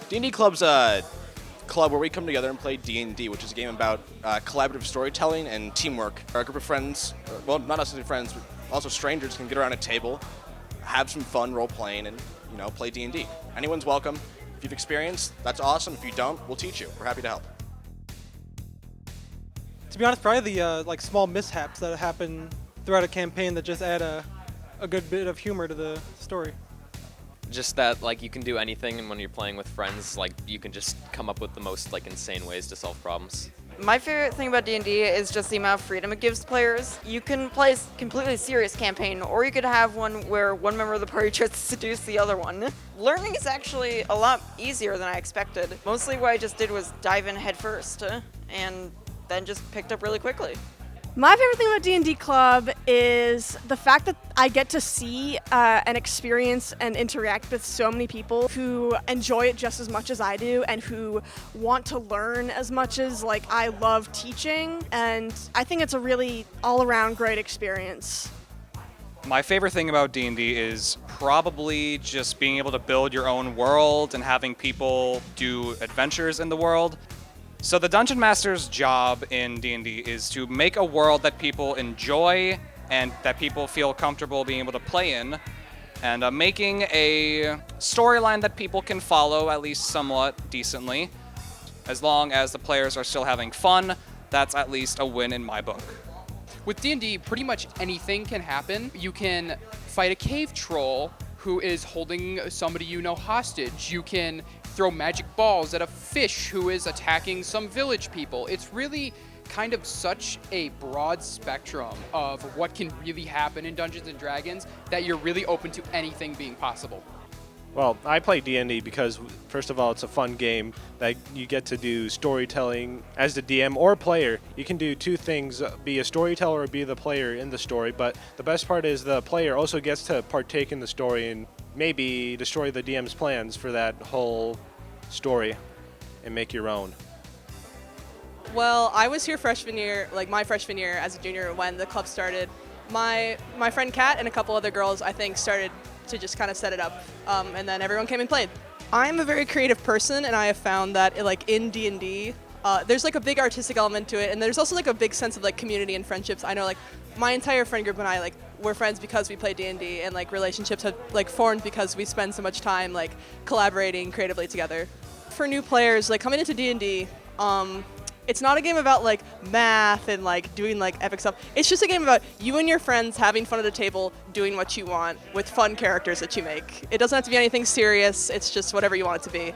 D&D Club's a club where we come together and play D&D, which is a game about collaborative storytelling and teamwork. Our group of friends, well, not necessarily friends, but also strangers, can get around a table, have some fun role-playing, and play D&D. Anyone's welcome. If you've experienced, that's awesome. If you don't, we'll teach you. We're happy to help. To be honest, probably the small mishaps that happen throughout a campaign that just add a good bit of humor to the story. Just that you can do anything, and when you're playing with friends, you can just come up with the most insane ways to solve problems. My favorite thing about D&D is just the amount of freedom it gives players. You can play a completely serious campaign, or you could have one where one member of the party tries to seduce the other one. Learning is actually a lot easier than I expected. Mostly what I just did was dive in head first, and then just picked up really quickly. My favorite thing about D&D Club is the fact that I get to see and experience and interact with so many people who enjoy it just as much as I do and who want to learn as much as I love teaching, and I think it's a really all-around great experience. My favorite thing about D&D is probably just being able to build your own world and having people do adventures in the world. So the Dungeon Master's job in D&D is to make a world that people enjoy and that people feel comfortable being able to play in, and making a storyline that people can follow at least somewhat decently. As long as the players are still having fun, that's at least a win in my book. With D&D, pretty much anything can happen. You can fight a cave troll who is holding somebody hostage. You can throw magic balls at a fish who is attacking some village people. It's really kind of such a broad spectrum of what can really happen in Dungeons & Dragons that you're really open to anything being possible. Well, I play D&D because, first of all, it's a fun game that you get to do storytelling as the DM or player. You can do two things, be a storyteller or be the player in the story, but the best part is the player also gets to partake in the story and maybe destroy the DM's plans for that whole story and make your own. Well, I was here freshman year, my freshman year as a junior when the club started. My friend Kat and a couple other girls, I think, started to just kind of set it up, and then everyone came and played. I'm a very creative person, and I have found that in D&D, there's a big artistic element to it, and there's also a big sense of community and friendships. I know my entire friend group and I we're friends because we play D&D, and relationships have formed because we spend so much time collaborating creatively together. For new players coming into D&D, it's not a game about math and doing epic stuff. It's just a game about you and your friends having fun at a table, doing what you want with fun characters that you make. It doesn't have to be anything serious. It's just whatever you want it to be.